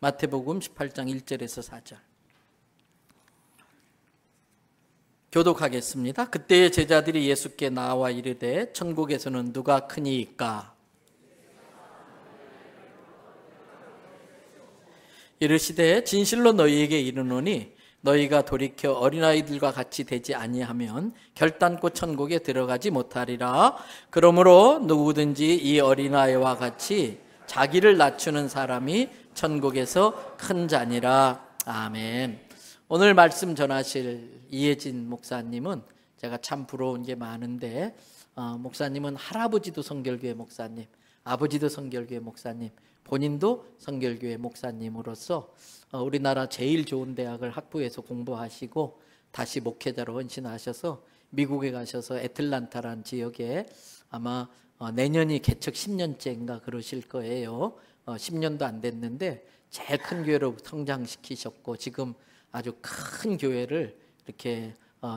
마태복음 18장 1절에서 4절. 교독하겠습니다. 그때의 제자들이 예수께 나와 이르되 천국에서는 누가 크니이까? 이르시되 진실로 너희에게 이르노니 너희가 돌이켜 어린아이들과 같이 되지 아니하면 결단코 천국에 들어가지 못하리라. 그러므로 누구든지 이 어린아이와 같이 자기를 낮추는 사람이 천국에서 큰 자니라. 아멘. 오늘 말씀 전하실 이혜진 목사님은 제가 참 부러운 게 많은데, 목사님은 할아버지도 성결교회 목사님, 아버지도 성결교회 목사님, 본인도 성결교회 목사님으로서 우리나라 제일 좋은 대학을 학부에서 공부하시고 다시 목회자로 헌신하셔서 미국에 가셔서 애틀란타라는 지역에 아마 내년이 개척 10년째인가 그러실 거예요. 10년도 안 됐는데 제일 큰 교회로 성장시키셨고 지금 아주 큰 교회를 이렇게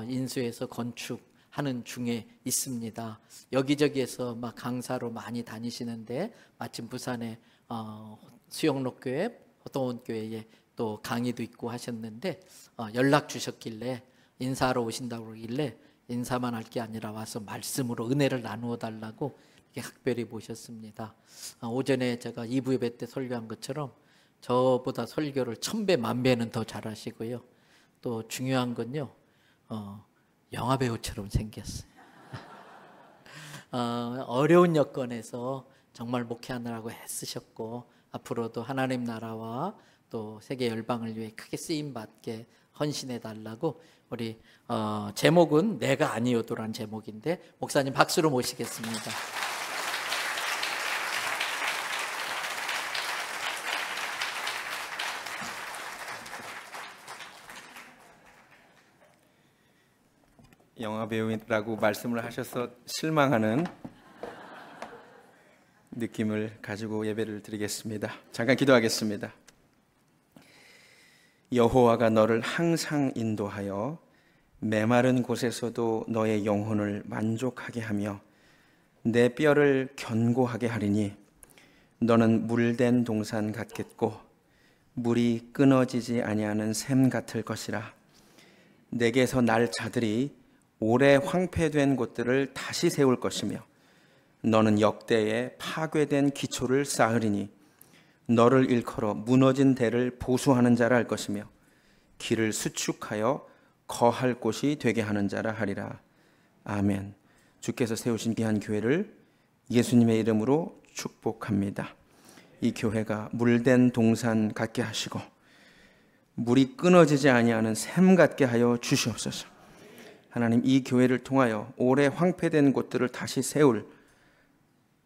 인수해서 건축하는 중에 있습니다. 여기저기에서 막 강사로 많이 다니시는데 마침 부산에 수영록교회, 호동원교회에 또 강의도 있고 하셨는데 연락 주셨길래 인사하러 오신다고 그러길래 인사만 할 게 아니라 와서 말씀으로 은혜를 나누어 달라고 이렇게 각별히 모셨습니다. 오전에 제가 2부 예배 때 설교한 것처럼 저보다 설교를 1000배, 10,000배는 더 잘하시고요. 또 중요한 건요, 영화배우처럼 생겼어요. 어려운 여건에서 정말 목회하느라고 애쓰셨고 앞으로도 하나님 나라와 또 세계 열방을 위해 크게 쓰임받게 헌신해 달라고 우리 제목은 내가 아니어도란 제목인데 목사님 박수로 모시겠습니다. 영화배우라고 말씀을 하셔서 실망하는 느낌을 가지고 예배를 드리겠습니다. 잠깐 기도하겠습니다. 여호와가 너를 항상 인도하여 메마른 곳에서도 너의 영혼을 만족하게 하며 내 뼈를 견고하게 하리니 너는 물된 동산 같겠고 물이 끊어지지 아니하는 샘 같을 것이라. 내게서 날 자들이 오래 황폐된 곳들을 다시 세울 것이며 너는 역대에 파괴된 기초를 쌓으리니 너를 일컬어 무너진 대를 보수하는 자라 할 것이며 길을 수축하여 거할 곳이 되게 하는 자라 하리라. 아멘. 주께서 세우신 귀한 교회를 예수님의 이름으로 축복합니다. 이 교회가 물된 동산 같게 하시고 물이 끊어지지 아니하는 샘 같게 하여 주시옵소서. 하나님, 이 교회를 통하여 오래 황폐된 곳들을 다시 세울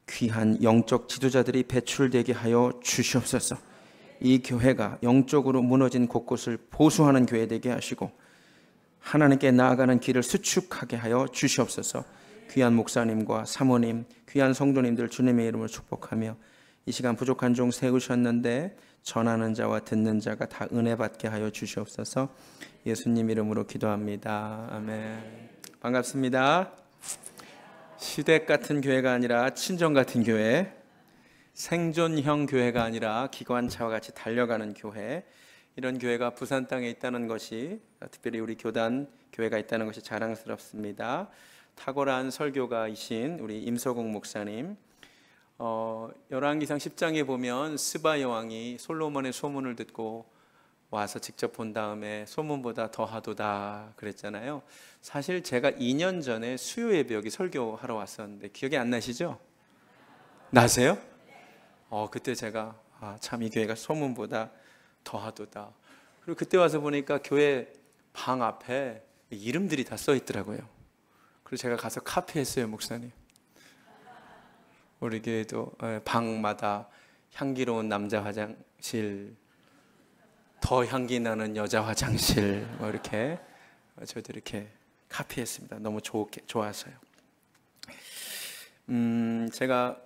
귀한 영적 지도자들이 배출되게 하여 주시옵소서. 이 교회가 영적으로 무너진 곳곳을 보수하는 교회 되게 하시고 하나님께 나아가는 길을 수축하게 하여 주시옵소서. 귀한 목사님과 사모님, 귀한 성도님들 주님의 이름으로 축복하며 이 시간 부족한 종 세우셨는데 전하는 자와 듣는 자가 다 은혜 받게 하여 주시옵소서. 예수님 이름으로 기도합니다. 아멘. 반갑습니다. 시댁 같은 교회가 아니라 친정 같은 교회, 생존형 교회가 아니라 기관차와 같이 달려가는 교회, 이런 교회가 부산 땅에 있다는 것이, 특별히 우리 교단 교회가 있다는 것이 자랑스럽습니다. 탁월한 설교가이신 우리 임서공 목사님, 열왕기상 10장에 보면 스바 여왕이 솔로몬의 소문을 듣고 와서 직접 본 다음에 소문보다 더하도다 그랬잖아요. 사실 제가 2년 전에 수요 예배 여기 설교하러 왔었는데 기억이 안 나시죠? 나세요? 그때 제가 참 이 교회가 소문보다 더하도다. 그리고 그때 와서 보니까 교회 방 앞에 이름들이 다 써 있더라고요. 그리고 제가 가서 카피했어요, 목사님. 우리 교회도 방마다 향기로운 남자 화장실, 더 향기 나는 여자 화장실, 뭐 이렇게 저도 이렇게 카피했습니다. 너무 좋아서요. 제가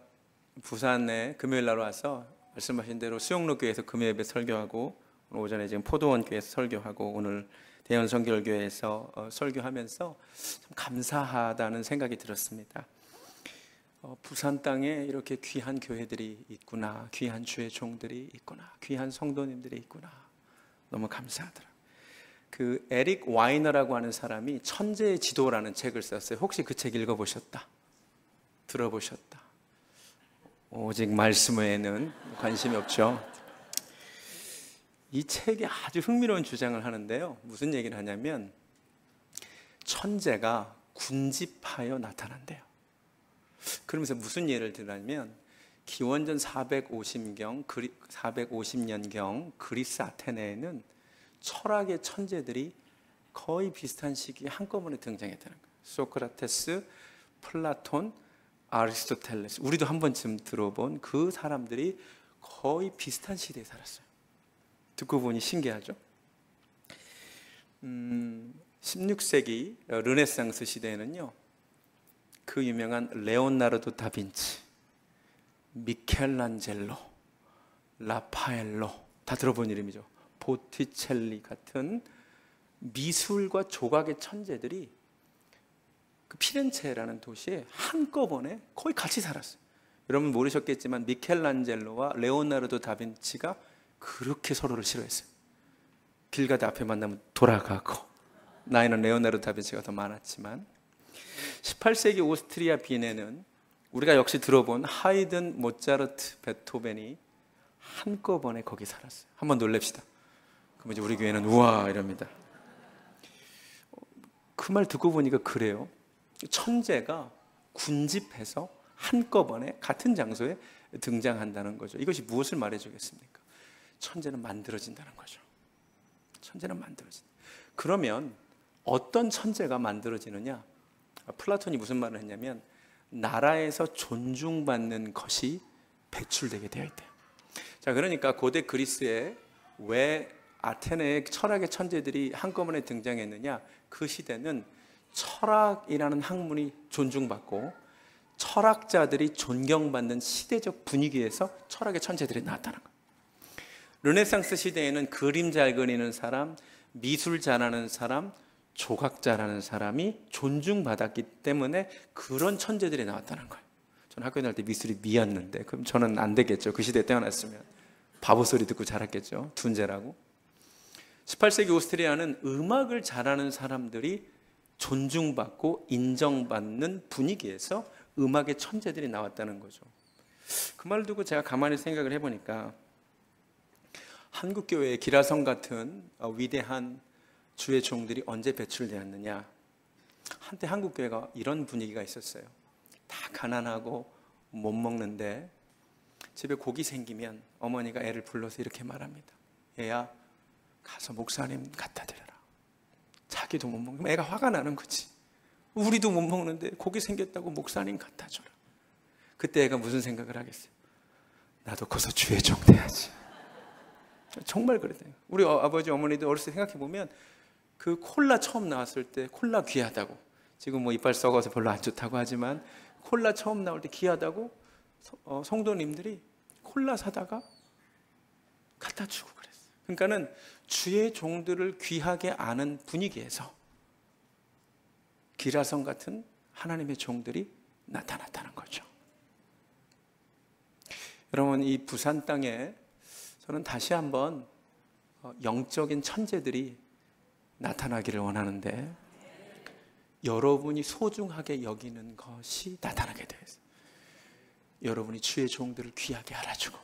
부산에 금요일 날 와서 말씀하신 대로 수영로교회에서 금요 예배 설교하고 오늘 오전에 지금 포도원 교회에서 설교하고 오늘 대현 성결교회에서 설교하면서 참 감사하다는 생각이 들었습니다. 부산 땅에 이렇게 귀한 교회들이 있구나, 귀한 주의 종들이 있구나, 귀한 성도님들이 있구나, 너무 감사하더라고요. 그 에릭 와이너라고 하는 사람이 천재의 지도라는 책을 썼어요. 혹시 그 책 읽어보셨다? 들어보셨다? 오직 말씀 외에는 관심이 없죠. 이 책에 아주 흥미로운 주장을 하는데요, 무슨 얘기를 하냐면 천재가 군집하여 나타난대요. 그러면서 무슨 예를 들냐면 기원전 450년경 그리스 아테네에는 철학의 천재들이 거의 비슷한 시기에 한꺼번에 등장했다는 거예요. 소크라테스, 플라톤, 아리스토텔레스, 우리도 한 번쯤 들어본 그 사람들이 거의 비슷한 시대에 살았어요. 듣고 보니 신기하죠? 16세기 르네상스 시대에는요, 그 유명한 레오나르도 다빈치, 미켈란젤로, 라파엘로, 다 들어본 이름이죠. 보티첼리 같은 미술과 조각의 천재들이 그 피렌체라는 도시에 한꺼번에 거의 같이 살았어요. 여러분 모르셨겠지만 미켈란젤로와 레오나르도 다빈치가 그렇게 서로를 싫어했어요. 길 가다 앞에 만나면 돌아가고, 나이는 레오나르도 다빈치가 더 많았지만 18세기 오스트리아 빈에는 우리가 역시 들어본 하이든, 모차르트, 베토벤이 한꺼번에 거기 살았어요. 한번 놀랍시다. 그럼 이제 우리 교회는 우와 이럽니다. 그 말 듣고 보니까 그래요. 천재가 군집해서 한꺼번에 같은 장소에 등장한다는 거죠. 이것이 무엇을 말해주겠습니까? 천재는 만들어진다는 거죠. 천재는 만들어진다. 그러면 어떤 천재가 만들어지느냐? 플라톤이 무슨 말을 했냐면 나라에서 존중받는 것이 배출되게 되어 있대요. 자, 그러니까 고대 그리스에 왜 아테네의 철학의 천재들이 한꺼번에 등장했느냐? 그 시대는 철학이라는 학문이 존중받고 철학자들이 존경받는 시대적 분위기에서 철학의 천재들이 나왔다는 거예요. 르네상스 시대에는 그림 잘 그리는 사람, 미술 잘하는 사람, 조각 잘하는 사람이 존중받았기 때문에 그런 천재들이 나왔다는 거예요. 저는 학교 다닐 때 미술이 미였는데 그럼 저는 안 되겠죠. 그 시대에 태어났으면 바보 소리 듣고 자랐겠죠. 둔재라고. 18세기 오스트리아는 음악을 잘하는 사람들이 존중받고 인정받는 분위기에서 음악의 천재들이 나왔다는 거죠. 그 말을 두고 제가 가만히 생각을 해보니까 한국교회의 기라성 같은 위대한 주의 종들이 언제 배출되었느냐. 한때 한국교회가 이런 분위기가 있었어요. 다 가난하고 못 먹는데 집에 고기 생기면 어머니가 애를 불러서 이렇게 말합니다. 얘야, 가서 목사님 갖다 드려라. 자기도 못 먹으면 애가 화가 나는 거지. 우리도 못 먹는데 고기 생겼다고 목사님 갖다 줘라. 그때 애가 무슨 생각을 하겠어요? 나도 커서 주의 종 돼야지. 정말 그랬대요. 우리 아버지 어머니도 어렸을 때 생각해보면 그 콜라 처음 나왔을 때 콜라 귀하다고, 지금 뭐 이빨 썩어서 별로 안 좋다고 하지만 콜라 처음 나올 때 귀하다고 성도님들이 콜라 사다가 갖다 주고 그랬어요. 그러니까는 주의 종들을 귀하게 아는 분위기에서 기라성 같은 하나님의 종들이 나타났다는 거죠. 여러분, 이 부산 땅에 저는 다시 한번 영적인 천재들이 나타나기를 원하는데 여러분이 소중하게 여기는 것이 나타나게 되어요. 여러분이 주의 종들을 귀하게 알아주고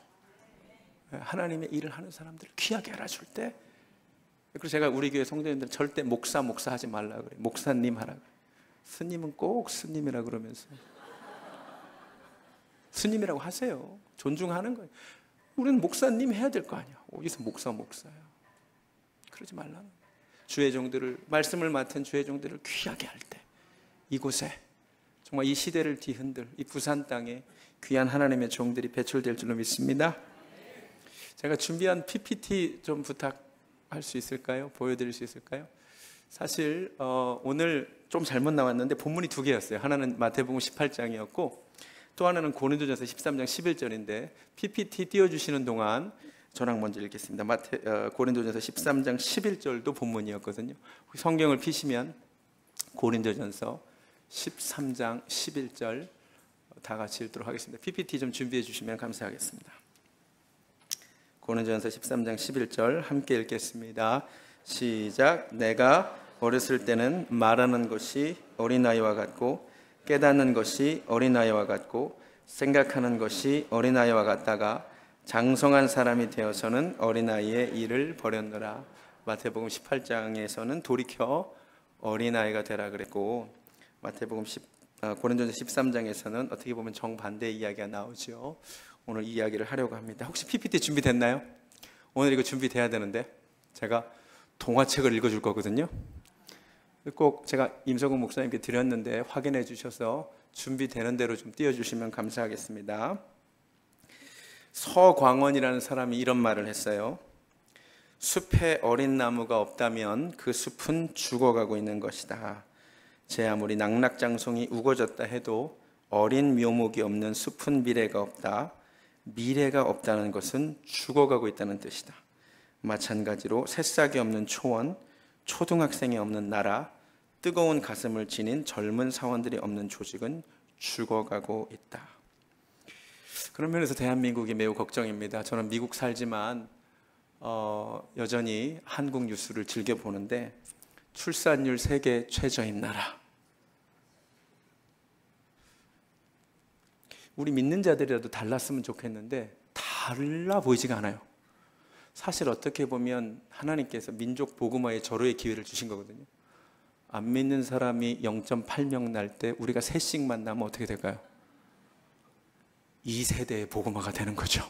하나님의 일을 하는 사람들을 귀하게 알아줄 때, 그래서 제가 우리 교회 성도님들 절대 목사 하지 말라 그래요. 목사님 하라 그래요. 스님은 꼭 스님이라 그러면서 스님이라고 하세요. 존중하는 거예요. 우리는 목사님 해야 될 거 아니야. 어디서 목사야. 그러지 말라는 거예요. 주의 종들을, 말씀을 맡은 주의 종들을 귀하게 할 때 이곳에 정말 이 시대를 뒤흔들 이 부산 땅에 귀한 하나님의 종들이 배출될 줄로 믿습니다. 제가 준비한 PPT 좀 부탁할 수 있을까요? 보여드릴 수 있을까요? 사실 오늘 좀 잘못 나왔는데 본문이 두 개였어요. 하나는 마태복음 18장이었고 또 하나는 고린도전서 13장 11절인데 PPT 띄워주시는 동안 저랑 먼저 읽겠습니다. 고린도전서 13장 11절도 본문이었거든요. 성경을 피시면 고린도전서 13장 11절 다 같이 읽도록 하겠습니다. PPT 좀 준비해 주시면 감사하겠습니다. 고린도전서 13장 11절 함께 읽겠습니다. 시작. 내가 어렸을 때는 말하는 것이 어린아이와 같고 깨닫는 것이 어린아이와 같고 생각하는 것이 어린아이와 같다가 장성한 사람이 되어서는 어린아이의 일을 버렸노라. 마태복음 18장에서는 돌이켜 어린아이가 되라 그랬고, 마태복음 고린도전서 13장에서는 어떻게 보면 정반대의 이야기가 나오죠. 오늘 이 이야기를 하려고 합니다. 혹시 PPT 준비됐나요? 오늘 이거 준비돼야 되는데 제가 동화책을 읽어줄 거거든요. 꼭 제가 임석훈 목사님께 드렸는데 확인해 주셔서 준비되는 대로 좀 띄워주시면 감사하겠습니다. 서광원이라는 사람이 이런 말을 했어요. 숲에 어린 나무가 없다면 그 숲은 죽어가고 있는 것이다. 제 아무리 낙낙장송이 우거졌다 해도 어린 묘목이 없는 숲은 미래가 없다. 미래가 없다는 것은 죽어가고 있다는 뜻이다. 마찬가지로 새싹이 없는 초원, 초등학생이 없는 나라, 뜨거운 가슴을 지닌 젊은 사원들이 없는 조직은 죽어가고 있다. 그런 면에서 대한민국이 매우 걱정입니다. 저는 미국 살지만 여전히 한국 뉴스를 즐겨보는데 출산율 세계 최저인 나라. 우리 믿는 자들이라도 달랐으면 좋겠는데 달라 보이지가 않아요. 사실 어떻게 보면 하나님께서 민족 복음화의 절호의 기회를 주신 거거든요. 안 믿는 사람이 0.8명 날 때 우리가 셋씩만 나면 어떻게 될까요? 2세대의 복음화가 되는 거죠.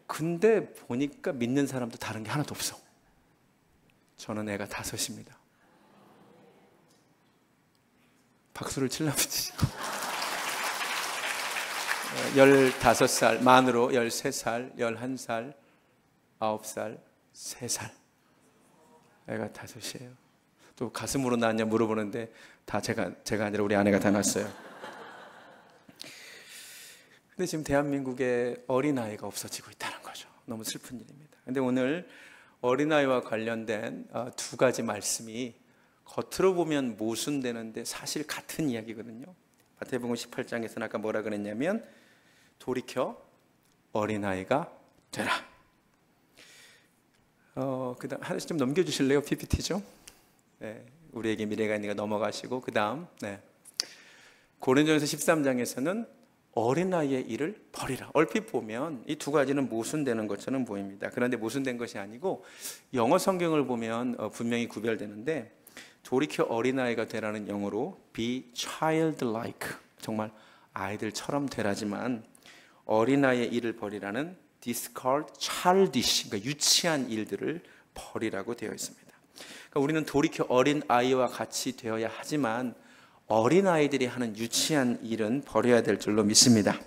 근데 보니까 믿는 사람도 다른 게 하나도 없어. 저는 애가 5입니다. 박수를 치려면 치시고 15살 만으로 13살, 11살, 9살, 3살. 애가 5이에요. 또 가슴으로 낳았냐 물어보는데 다 제가 아니라 우리 아내가 다 낳았어요. 근데 지금 대한민국에 어린아이가 없어지고 있다는 거죠. 너무 슬픈 일입니다. 근데 오늘 어린아이와 관련된 두 가지 말씀이 겉으로 보면 모순되는데 사실 같은 이야기거든요. 마태복음 18장에서는 아까 뭐라 그랬냐면 돌이켜 어린아이가 되라. 그다음 하나씩 좀 넘겨주실래요? PPT 좀. 네, 우리에게 미래가 있으니까 넘어가시고 그다음 고린도전서 13장에서는 어린아이의 일을 버리라. 얼핏 보면 이 두 가지는 모순되는 것처럼 보입니다. 그런데 모순된 것이 아니고 영어 성경을 보면 분명히 구별되는데 돌이켜 어린아이가 되라는 영어로 be childlike, 정말 아이들처럼 되라지만 어린아이의 일을 버리라는 discard childish, 그러니까 유치한 일들을 버리라고 되어 있습니다. 그러니까 우리는 돌이켜 어린아이와 같이 되어야 하지만 어린아이들이 하는 유치한 일은 버려야 될 줄로 믿습니다.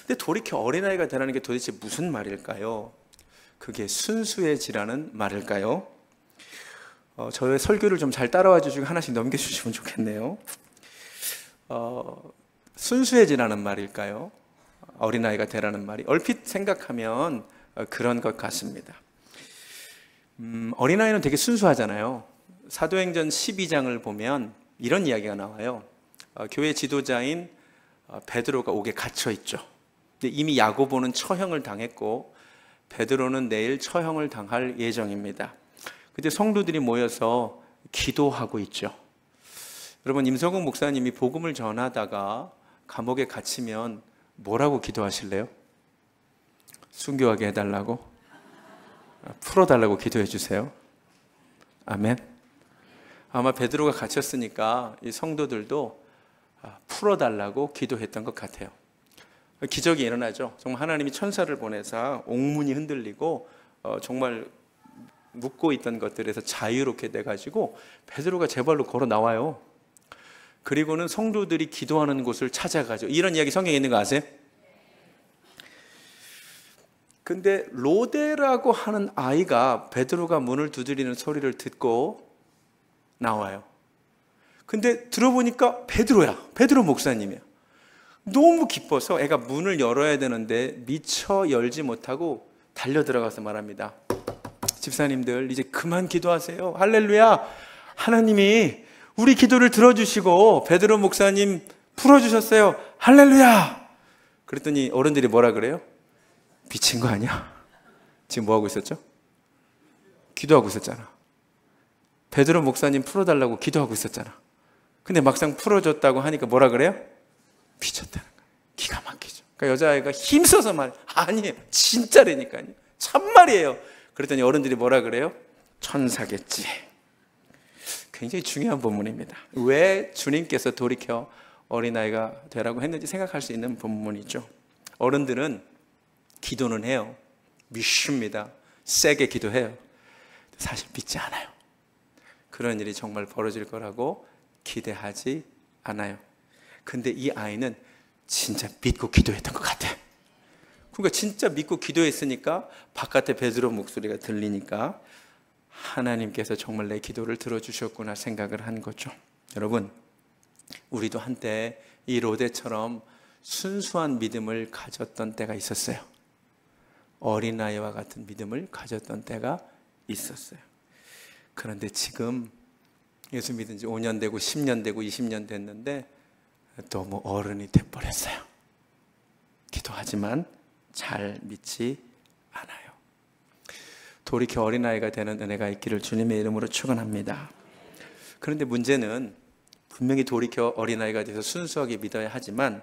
근데 돌이켜 어린아이가 되라는 게 도대체 무슨 말일까요? 그게 순수해지라는 말일까요? 저의 설교를 좀 잘 따라와 주시고 하나씩 넘겨주시면 좋겠네요. 순수해지라는 말일까요? 어린아이가 되라는 말이 얼핏 생각하면 그런 것 같습니다. 어린아이는 되게 순수하잖아요. 사도행전 12장을 보면 이런 이야기가 나와요. 교회 지도자인 베드로가 옥에 갇혀 있죠. 근데 이미 야고보는 처형을 당했고 베드로는 내일 처형을 당할 예정입니다. 그때 성도들이 모여서 기도하고 있죠. 여러분, 임석훈 목사님이 복음을 전하다가 감옥에 갇히면 뭐라고 기도하실래요? 순교하게 해달라고? 풀어달라고 기도해 주세요. 아멘. 아마 베드로가 갇혔으니까 이 성도들도 풀어달라고 기도했던 것 같아요. 기적이 일어나죠. 정말 하나님이 천사를 보내서 옥문이 흔들리고 정말 묶고 있던 것들에서 자유롭게 돼가지고 베드로가 제 발로 걸어 나와요. 그리고는 성도들이 기도하는 곳을 찾아가죠. 이런 이야기 성경에 있는 거 아세요? 근데 로데라고 하는 아이가 베드로가 문을 두드리는 소리를 듣고 나와요. 근데 들어보니까 베드로 목사님이야. 너무 기뻐서 애가 문을 열어야 되는데 미처 열지 못하고 달려 들어가서 말합니다. 집사님들 이제 그만 기도하세요. 할렐루야. 하나님이 우리 기도를 들어주시고 베드로 목사님 풀어주셨어요. 할렐루야. 그랬더니 어른들이 뭐라 그래요? 미친 거 아니야? 지금 뭐 하고 있었죠? 기도하고 있었잖아. 베드로 목사님 풀어달라고 기도하고 있었잖아. 근데 막상 풀어줬다고 하니까 뭐라 그래요? 미쳤다는 거예요. 기가 막히죠. 그러니까 여자아이가 힘써서 말, 아니에요. 진짜라니까요. 참말이에요. 그랬더니 어른들이 뭐라 그래요? 천사겠지. 굉장히 중요한 본문입니다. 왜 주님께서 돌이켜 어린아이가 되라고 했는지 생각할 수 있는 본문이죠. 어른들은 기도는 해요. 믿습니다. 세게 기도해요. 사실 믿지 않아요. 그런 일이 정말 벌어질 거라고 기대하지 않아요. 근데 이 아이는 진짜 믿고 기도했던 것 같아. 그러니까 진짜 믿고 기도했으니까 바깥에 베드로 목소리가 들리니까 하나님께서 정말 내 기도를 들어주셨구나 생각을 한 거죠. 여러분, 우리도 한때 이 로데처럼 순수한 믿음을 가졌던 때가 있었어요. 어린아이와 같은 믿음을 가졌던 때가 있었어요. 그런데 지금 예수 믿은 지 5년 되고 10년 되고 20년 됐는데 너무 어른이 돼버렸어요. 기도하지만 잘 믿지 않아요. 돌이켜 어린아이가 되는 은혜가 있기를 주님의 이름으로 축원합니다. 그런데 문제는 분명히 돌이켜 어린아이가 돼서 순수하게 믿어야 하지만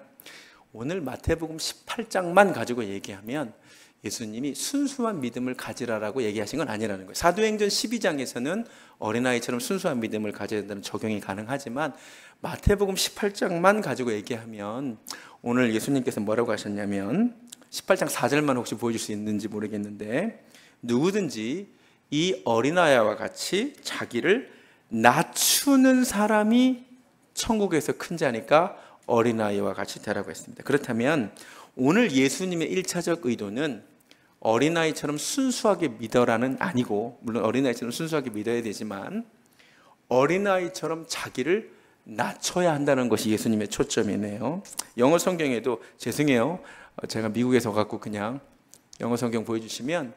오늘 마태복음 18장만 가지고 얘기하면 예수님이 순수한 믿음을 가지라라고 얘기하신 건 아니라는 거예요. 사도행전 12장에서는 어린아이처럼 순수한 믿음을 가져야 된다는 적용이 가능하지만 마태복음 18장만 가지고 얘기하면 오늘 예수님께서 뭐라고 하셨냐면 18장 4절만 혹시 보여줄 수 있는지 모르겠는데 누구든지 이 어린아이와 같이 자기를 낮추는 사람이 천국에서 큰 자니까 어린아이와 같이 되라고 했습니다. 그렇다면 오늘 예수님의 1차적 의도는 어린아이처럼 순수하게 믿어라는 아니고, 물론 어린아이처럼 순수하게 믿어야 되지만 어린아이처럼 자기를 낮춰야 한다는 것이 예수님의 초점이네요. 영어 성경에도, 죄송해요, 제가 미국에서 갖고 그냥 영어 성경 보여주시면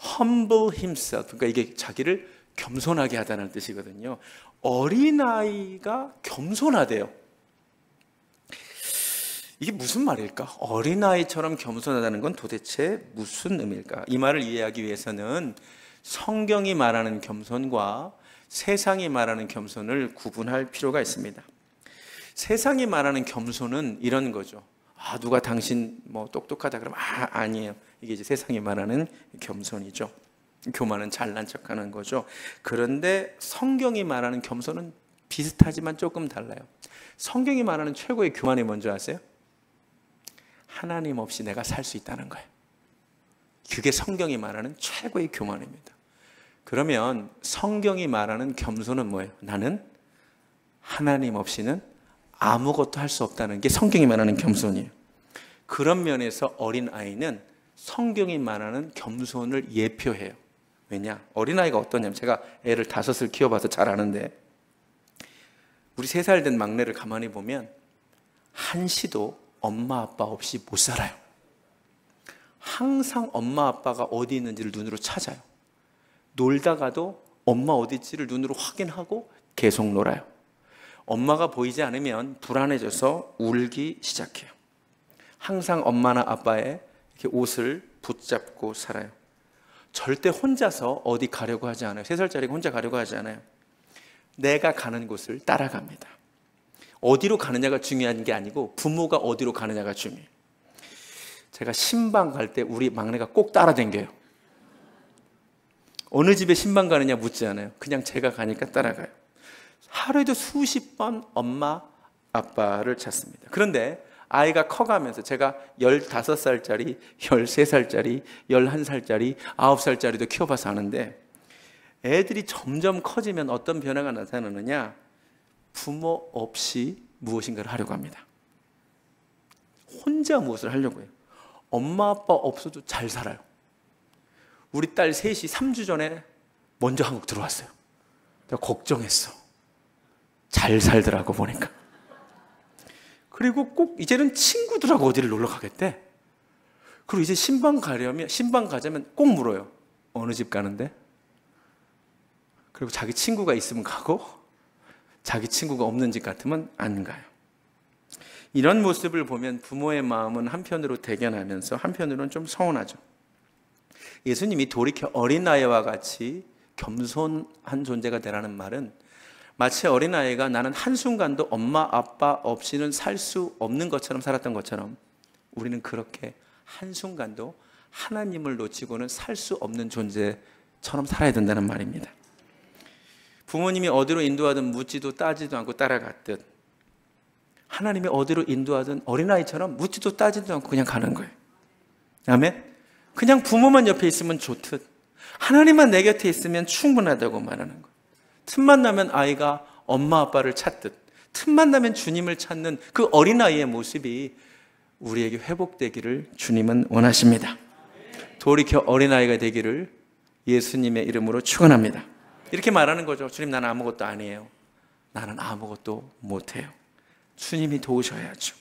humble himself, 그러니까 이게 자기를 겸손하게 하다는 뜻이거든요. 어린아이가 겸손하대요. 이게 무슨 말일까? 어린아이처럼 겸손하다는 건 도대체 무슨 의미일까? 이 말을 이해하기 위해서는 성경이 말하는 겸손과 세상이 말하는 겸손을 구분할 필요가 있습니다. 세상이 말하는 겸손은 이런 거죠. 아, 누가 당신 뭐 똑똑하다 그러면 아니에요. 이게 이제 세상이 말하는 겸손이죠. 교만은 잘난 척하는 거죠. 그런데 성경이 말하는 겸손은 비슷하지만 조금 달라요. 성경이 말하는 최고의 교만이 뭔지 아세요? 하나님 없이 내가 살 수 있다는 거예요. 그게 성경이 말하는 최고의 교만입니다. 그러면 성경이 말하는 겸손은 뭐예요? 나는 하나님 없이는 아무것도 할 수 없다는 게 성경이 말하는 겸손이에요. 그런 면에서 어린아이는 성경이 말하는 겸손을 예표해요. 왜냐? 어린아이가 어떠냐면, 제가 애를 5을 키워봐서 잘 아는데, 우리 3살 된 막내를 가만히 보면 한시도 엄마 아빠 없이 못 살아요. 항상 엄마 아빠가 어디 있는지를 눈으로 찾아요. 놀다가도 엄마 어디 있지를 눈으로 확인하고 계속 놀아요. 엄마가 보이지 않으면 불안해져서 울기 시작해요. 항상 엄마나 아빠의 이렇게 옷을 붙잡고 살아요. 절대 혼자서 어디 가려고 하지 않아요. 3살짜리가 혼자 가려고 하지 않아요. 내가 가는 곳을 따라갑니다. 어디로 가느냐가 중요한 게 아니고 부모가 어디로 가느냐가 중요해요. 제가 신방 갈 때 우리 막내가 꼭 따라다녀요. 어느 집에 신방 가느냐 묻지 않아요. 그냥 제가 가니까 따라가요. 하루에도 수십 번 엄마, 아빠를 찾습니다. 그런데 아이가 커가면서 제가 15살짜리, 13살짜리, 11살짜리, 9살짜리도 키워봐서 아는데 애들이 점점 커지면 어떤 변화가 나타나느냐? 부모 없이 무엇인가를 하려고 합니다. 혼자 무엇을 하려고 해요. 엄마 아빠 없어도 잘 살아요. 우리 딸 셋이 3주 전에 먼저 한국 들어왔어요. 내가 걱정했어. 잘 살더라고 보니까. 그리고 꼭 이제는 친구들하고 어디를 놀러 가겠대. 그리고 이제 신방 가자면 꼭 물어요. 어느 집 가는데? 그리고 자기 친구가 있으면 가고 자기 친구가 없는 집 같으면 안 가요. 이런 모습을 보면 부모의 마음은 한편으로 대견하면서 한편으로는 좀 서운하죠. 예수님이 돌이켜 어린아이와 같이 겸손한 존재가 되라는 말은 마치 어린아이가 나는 한순간도 엄마 아빠 없이는 살 수 없는 것처럼 살았던 것처럼 우리는 그렇게 한순간도 하나님을 놓치고는 살 수 없는 존재처럼 살아야 된다는 말입니다. 부모님이 어디로 인도하든 묻지도 따지도 않고 따라갔듯 하나님이 어디로 인도하든 어린아이처럼 묻지도 따지도 않고 그냥 가는 거예요. 아멘? 그냥 부모만 옆에 있으면 좋듯 하나님만 내 곁에 있으면 충분하다고 말하는 거예요. 틈만 나면 아이가 엄마 아빠를 찾듯 틈만 나면 주님을 찾는 그 어린아이의 모습이 우리에게 회복되기를 주님은 원하십니다. 돌이켜 어린아이가 되기를 예수님의 이름으로 축원합니다. 이렇게 말하는 거죠. 주님, 나는 아무것도 아니에요. 나는 아무것도 못해요. 주님이 도우셔야죠.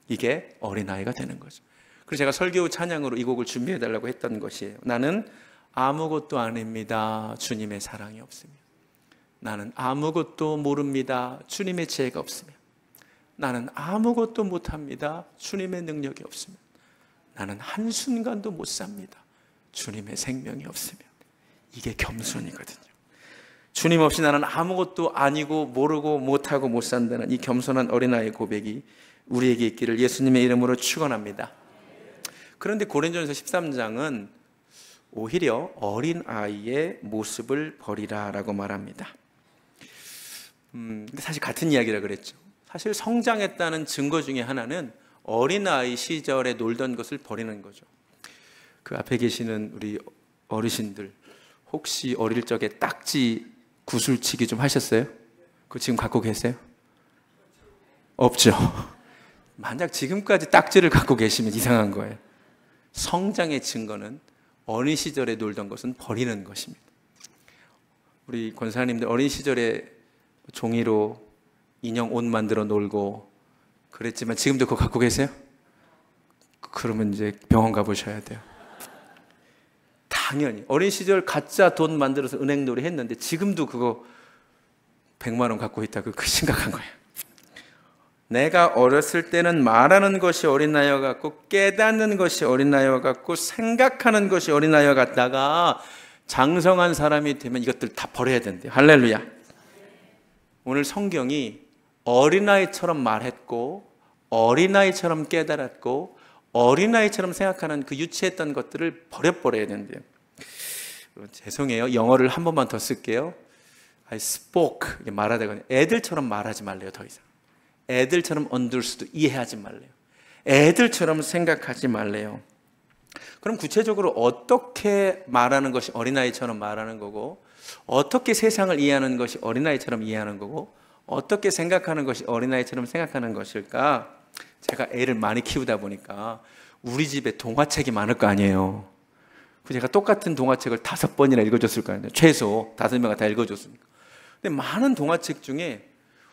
이게 어린아이가 되는 거죠. 그래서 제가 설교 찬양으로 이 곡을 준비해달라고 했던 것이에요. 나는 아무것도 아닙니다. 주님의 사랑이 없으면. 나는 아무것도 모릅니다. 주님의 지혜가 없으면. 나는 아무것도 못합니다. 주님의 능력이 없으면. 나는 한순간도 못 삽니다. 주님의 생명이 없으면. 이게 겸손이거든요. 주님 없이 나는 아무것도 아니고 모르고 못하고 못 산다는 이 겸손한 어린아이의 고백이 우리에게 있기를 예수님의 이름으로 축원합니다. 그런데 고린도전서 13장은 오히려 어린아이의 모습을 버리라라고 말합니다. 근데 사실 같은 이야기라 그랬죠. 사실 성장했다는 증거 중에 하나는 어린아이 시절에 놀던 것을 버리는 거죠. 그 앞에 계시는 우리 어르신들 혹시 어릴 적에 딱지 구슬치기 좀 하셨어요? 그거 지금 갖고 계세요? 없죠. 만약 지금까지 딱지를 갖고 계시면 이상한 거예요. 성장의 증거는 어린 시절에 놀던 것은 버리는 것입니다. 우리 권사님들 어린 시절에 종이로 인형 옷 만들어 놀고 그랬지만 지금도 그거 갖고 계세요? 그러면 이제 병원 가보셔야 돼요. 당연히 어린 시절 가짜 돈 만들어서 은행놀이 했는데 지금도 그거 100만 원 갖고 있다. 그거 심각한 거예요. 내가 어렸을 때는 말하는 것이 어린아이와 같고 깨닫는 것이 어린아이와 같고 생각하는 것이 어린아이와 같다가 장성한 사람이 되면 이것들 다 버려야 된대요. 할렐루야. 오늘 성경이 어린아이처럼 말했고 어린아이처럼 깨달았고 어린아이처럼 생각하는 그 유치했던 것들을 버려야 된대요. 죄송해요. 영어를 한 번만 더 쓸게요. I spoke. 말하다가 애들처럼 말하지 말래요. 더 이상. 애들처럼 understood. 이해하지 말래요. 애들처럼 생각하지 말래요. 그럼 구체적으로 어떻게 말하는 것이 어린아이처럼 말하는 거고 어떻게 세상을 이해하는 것이 어린아이처럼 이해하는 거고 어떻게 생각하는 것이 어린아이처럼 생각하는 것일까? 제가 애를 많이 키우다 보니까 우리 집에 동화책이 많을 거 아니에요. 제가 똑같은 동화책을 5번이나 읽어줬을 거 아니에요. 최소 5명가 다 읽어줬으니까. 근데 많은 동화책 중에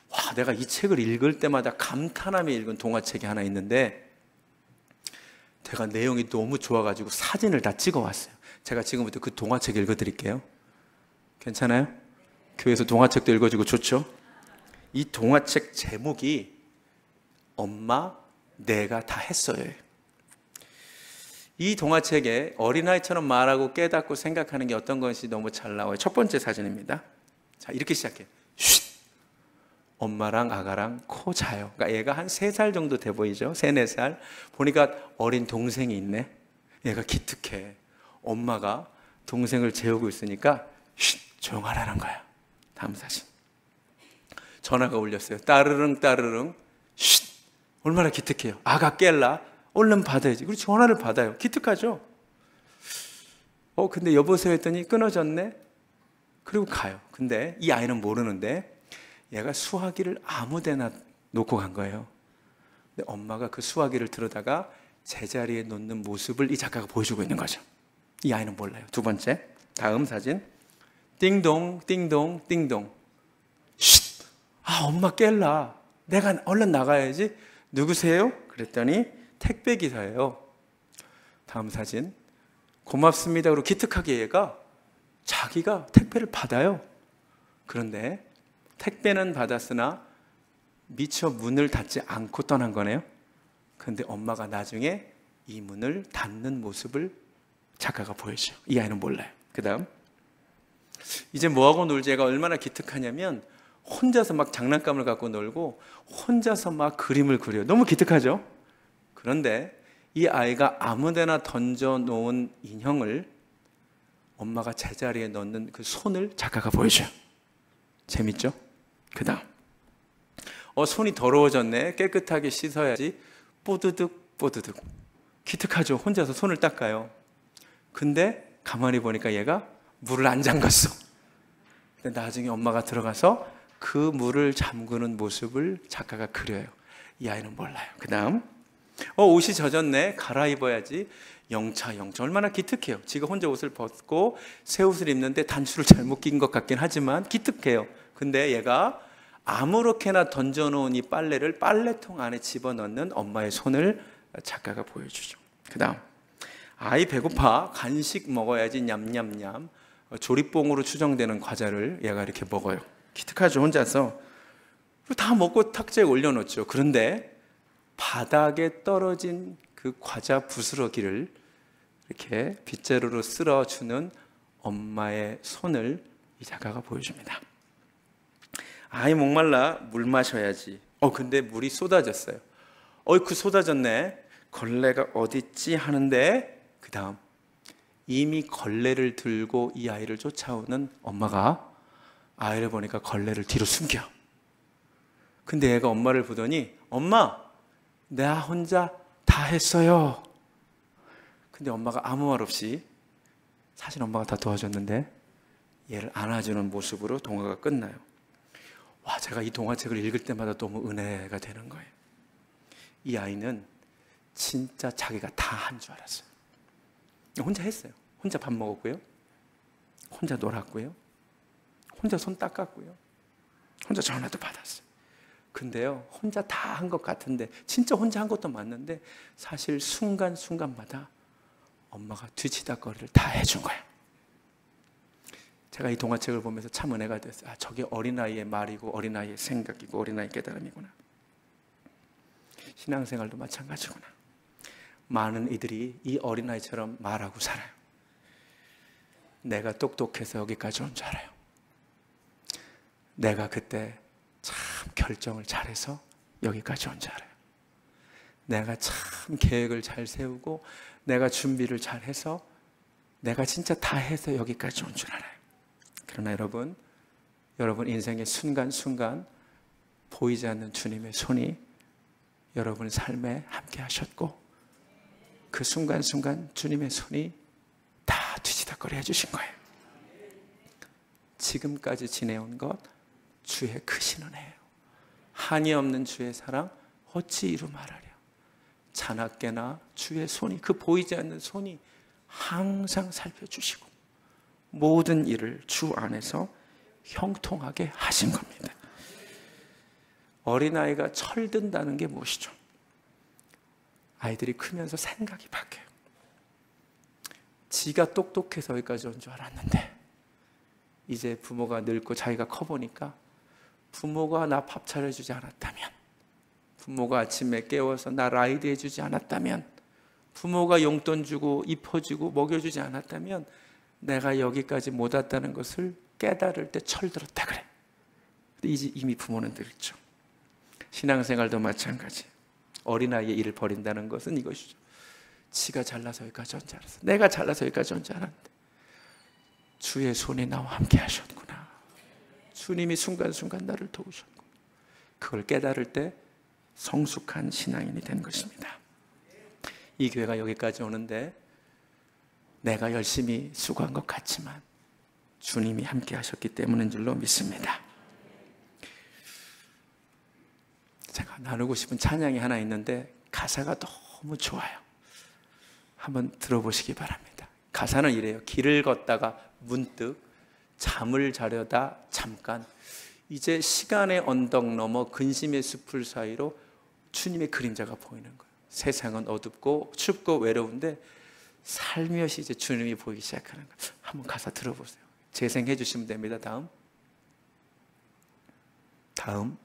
와, 내가 이 책을 읽을 때마다 감탄하며 읽은 동화책이 하나 있는데 제가 내용이 너무 좋아가지고 사진을 다 찍어왔어요. 제가 지금부터 그 동화책 읽어드릴게요. 괜찮아요? 교회에서 동화책도 읽어주고 좋죠? 이 동화책 제목이 엄마 내가 다 했어요. 이 동화책에 어린아이처럼 말하고 깨닫고 생각하는 게 어떤 것이 너무 잘 나와요. 첫 번째 사진입니다. 자, 이렇게 시작해요. 쉿! 엄마랑 아가랑 코 자요. 그러니까 얘가 한 3살 정도 돼 보이죠? 3, 4살. 보니까 어린 동생이 있네. 얘가 기특해. 엄마가 동생을 재우고 있으니까 쉿! 조용하라는 거야. 다음 사진. 전화가 울렸어요. 따르릉 따르릉. 쉿! 얼마나 기특해요. 아가 깰라. 얼른 받아야지. 그리고 전화를 받아요. 기특하죠? 근데 여보세요 했더니 끊어졌네. 그리고 가요. 근데 이 아이는 모르는데 얘가 수화기를 아무 데나 놓고 간 거예요. 근데 엄마가 그 수화기를 들어다가 제자리에 놓는 모습을 이 작가가 보여주고 있는 거죠. 이 아이는 몰라요. 두 번째, 다음 사진. 띵동, 띵동, 띵동. 쉿! 엄마 깰라. 내가 얼른 나가야지. 누구세요? 그랬더니 택배 기사예요. 다음 사진. 고맙습니다. 그리고 기특하게 얘가 자기가 택배를 받아요. 그런데 택배는 받았으나 미처 문을 닫지 않고 떠난 거네요. 그런데 엄마가 나중에 이 문을 닫는 모습을 작가가 보여줘요. 이 아이는 몰라요. 그 다음, 이제 뭐하고 놀지? 얘가 얼마나 기특하냐면 혼자서 막 장난감을 갖고 놀고 혼자서 막 그림을 그려요. 너무 기특하죠? 그런데 이 아이가 아무데나 던져놓은 인형을 엄마가 제자리에 넣는 그 손을 작가가 보여줘요. 재밌죠? 그 다음, 손이 더러워졌네. 깨끗하게 씻어야지. 뽀드득 뽀드득. 기특하죠? 혼자서 손을 닦아요. 근데 가만히 보니까 얘가 물을 안 잠갔어. 근데 나중에 엄마가 들어가서 그 물을 잠그는 모습을 작가가 그려요. 이 아이는 몰라요. 그 다음, 옷이 젖었네. 갈아입어야지. 영차 얼마나 기특해요. 지가 혼자 옷을 벗고 새 옷을 입는데 단추를 잘못 낀 것 같긴 하지만 기특해요. 근데 얘가 아무렇게나 던져놓은 이 빨래를 빨래통 안에 집어넣는 엄마의 손을 작가가 보여주죠. 그 다음, 아이 배고파. 간식 먹어야지. 냠냠냠. 조리봉으로 추정되는 과자를 얘가 이렇게 먹어요. 기특하죠? 혼자서. 다 먹고 탁자에 올려놓죠. 그런데 바닥에 떨어진 그 과자 부스러기를 이렇게 빗자루로 쓸어주는 엄마의 손을 이 작가가 보여줍니다. 아이 목말라. 물 마셔야지. 근데 물이 쏟아졌어요. 어이쿠 쏟아졌네. 걸레가 어딨지 하는데, 그 다음, 이미 걸레를 들고 이 아이를 쫓아오는 엄마가 아이를 보니까 걸레를 뒤로 숨겨. 근데 얘가 엄마를 보더니, 엄마, 내가 혼자 다 했어요. 근데 엄마가 아무 말 없이, 사실 엄마가 다 도와줬는데 얘를 안아주는 모습으로 동화가 끝나요. 와, 제가 이 동화책을 읽을 때마다 너무 은혜가 되는 거예요. 이 아이는 진짜 자기가 다 한 줄 알았어요. 혼자 했어요. 혼자 밥 먹었고요. 혼자 놀았고요. 혼자 손 닦았고요. 혼자 전화도 받았어요. 근데요, 혼자 다 한 것 같은데, 진짜 혼자 한 것도 맞는데 사실 순간순간마다 엄마가 뒤치다거리를 다 해준 거예요. 제가 이 동화책을 보면서 참 은혜가 됐어요. 저게 어린아이의 말이고 어린아이의 생각이고 어린아이의 깨달음이구나. 신앙생활도 마찬가지구나. 많은 이들이 이 어린아이처럼 말하고 살아요. 내가 똑똑해서 여기까지 온 줄 알아요. 내가 그때 참 결정을 잘해서 여기까지 온 줄 알아요. 내가 참 계획을 잘 세우고 내가 준비를 잘해서 내가 진짜 다 해서 여기까지 온 줄 알아요. 그러나 여러분 인생의 순간순간 보이지 않는 주님의 손이 여러분 삶에 함께 하셨고, 그 순간순간 주님의 손이 다 뒤지다거리 해주신 거예요. 지금까지 지내온 것 주의 크신 은혜예요. 한이 없는 주의 사랑 어찌 이루 말하랴. 자나깨나 주의 손이, 그 보이지 않는 손이 항상 살펴주시고 모든 일을 주 안에서 형통하게 하신 겁니다. 어린아이가 철든다는 게 무엇이죠? 아이들이 크면서 생각이 바뀌어요. 지가 똑똑해서 여기까지 온 줄 알았는데 이제 부모가 늙고 자기가 커보니까 부모가 나 밥 차려주지 않았다면, 부모가 아침에 깨워서 나 라이드 해주지 않았다면, 부모가 용돈 주고 입혀주고 먹여주지 않았다면 내가 여기까지 못 왔다는 것을 깨달을 때 철들었다 그래. 근데 이제 이미 부모는 늙죠. 신앙생활도 마찬가지. 어린아이의 일을 버린다는 것은 이것이죠. 지가 잘나서 여기까지 온 줄 알았어. 내가 잘나서 여기까지 온 줄 알았는데 주의 손이 나와 함께 하셨구나. 주님이 순간순간 나를 도우셨고, 그걸 깨달을 때 성숙한 신앙인이 된 것입니다. 이 교회가 여기까지 오는데 내가 열심히 수고한 것 같지만 주님이 함께 하셨기 때문인 줄로 믿습니다. 제가 나누고 싶은 찬양이 하나 있는데 가사가 너무 좋아요. 한번 들어보시기 바랍니다. 가사는 이래요. 길을 걷다가 문득 잠을 자려다 잠깐, 이제 시간의 언덕 넘어 근심의 숲을 사이로 주님의 그림자가 보이는 거예요. 세상은 어둡고 춥고 외로운데 살며시 이제 주님이 보이기 시작하는 거예요. 한번 가사 들어보세요. 재생해 주시면 됩니다. 다음.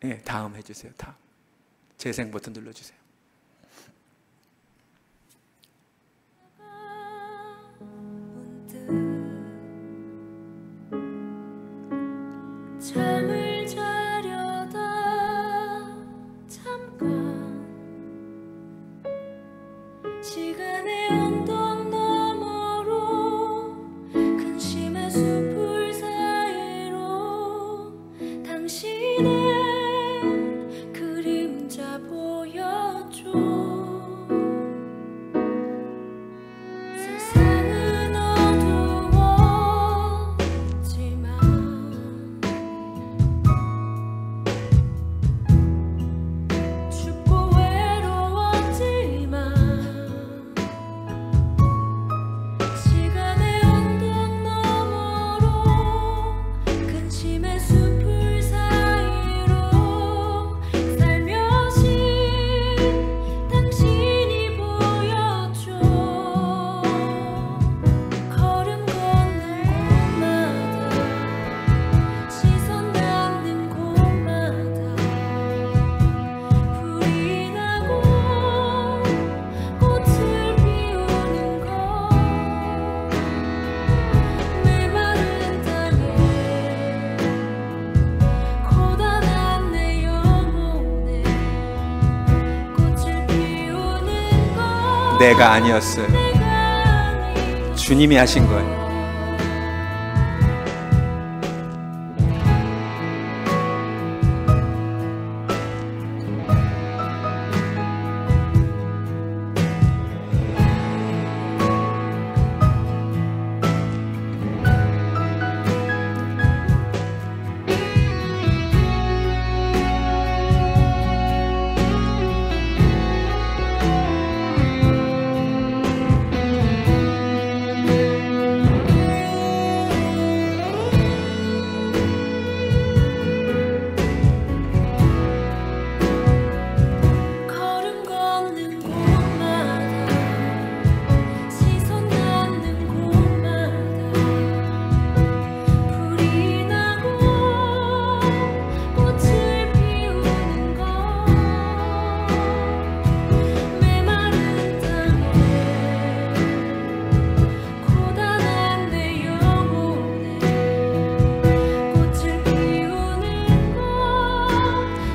예, 다음 해주세요. 다음. 재생 버튼 눌러주세요. 잠을 자려다 잠깐 시간의 언덕 너머로 근심의 숲을 사이로 당신의 그림자 보여줘. 세상은 어두웠지만 춥고 외로웠지만 시간의 언덕 너머로 근심의 숲을 사이로 살며시 당신이 보여줘. 걸음 걷는 곳마다 시선 닿는 곳마다 불이 나고 꽃을 피우는 것 메마른 땅에 고단한 내 영혼에 꽃을 피우는 것 내가 아니었어요. 내가 아니 주님이 하신 거예요. 걸음 걷는 곳마다 시선 닿는 곳마다 불이 나고 꽃을 피우는 것 메마른 땅에 고단한 내 영혼에 꽃을 피우는 것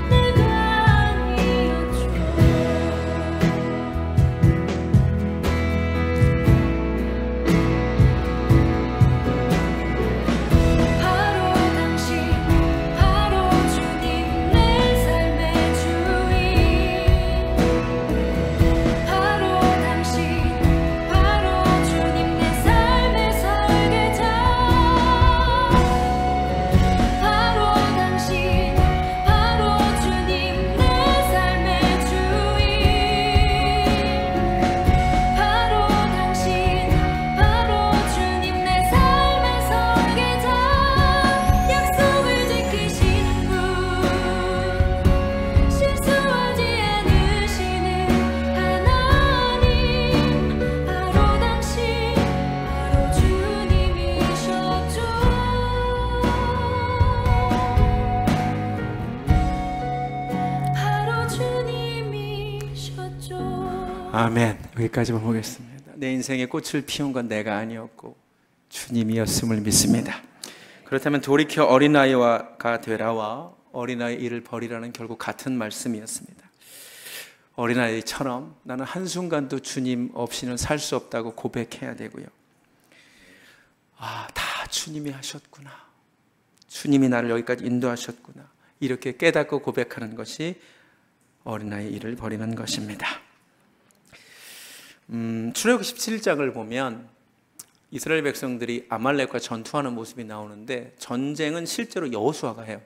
내가 아니었죠. 바로 당신 바로 주님 내 삶의 주인 바로 당신 바로 주님 내 삶의 설계자 바로 당신 바로 주님 내 삶의 주인 바로 당신 바로 주님 내 삶의 설계자 약속을 지키시는 분 실수하지 않으시는 하나님 바로 당신 바로 주님이셨죠. 바로 주님이셨죠. 아멘. 여기까지만 보겠습니다. 내 인생에 꽃을 피운 건 내가 아니었고 주님이었음을 믿습니다. 그렇다면 돌이켜 어린아이가 되라와 어린아이 일을 버리라는 결국 같은 말씀이었습니다. 어린아이처럼 나는 한순간도 주님 없이는 살 수 없다고 고백해야 되고요. 아, 다 주님이 하셨구나. 주님이 나를 여기까지 인도하셨구나. 이렇게 깨닫고 고백하는 것이 어린아이 일을 버리는 것입니다. 출애굽기 17장을 보면 이스라엘 백성들이 아말렉과 전투하는 모습이 나오는데 전쟁은 실제로 여호수아가 해요.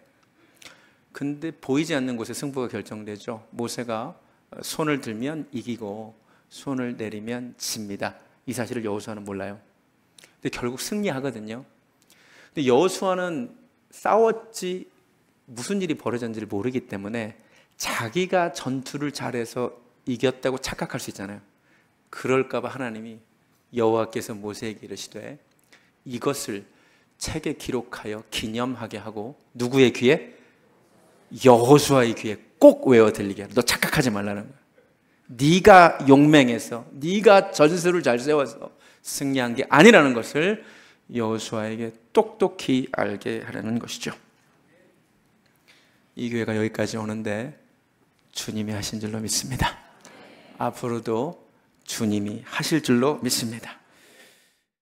근데 보이지 않는 곳에 승부가 결정되죠. 모세가 손을 들면 이기고 손을 내리면 집니다. 이 사실을 여호수아는 몰라요. 근데 결국 승리하거든요. 근데 여호수아는 싸웠지 무슨 일이 벌어졌는지를 모르기 때문에 자기가 전투를 잘해서 이겼다고 착각할 수 있잖아요. 그럴까 봐 하나님이 여호와께서 모세에게 이르시되 이것을 책에 기록하여 기념하게 하고 누구의 귀에? 여호수아의 귀에 꼭 외워 들리게 하라. 너 착각하지 말라는 거야. 네가 용맹해서, 네가 전술을 잘 세워서 승리한 게 아니라는 것을 여호수아에게 똑똑히 알게 하려는 것이죠. 이 교회가 여기까지 오는데 주님이 하신 줄로 믿습니다. 앞으로도 주님이 하실 줄로 믿습니다.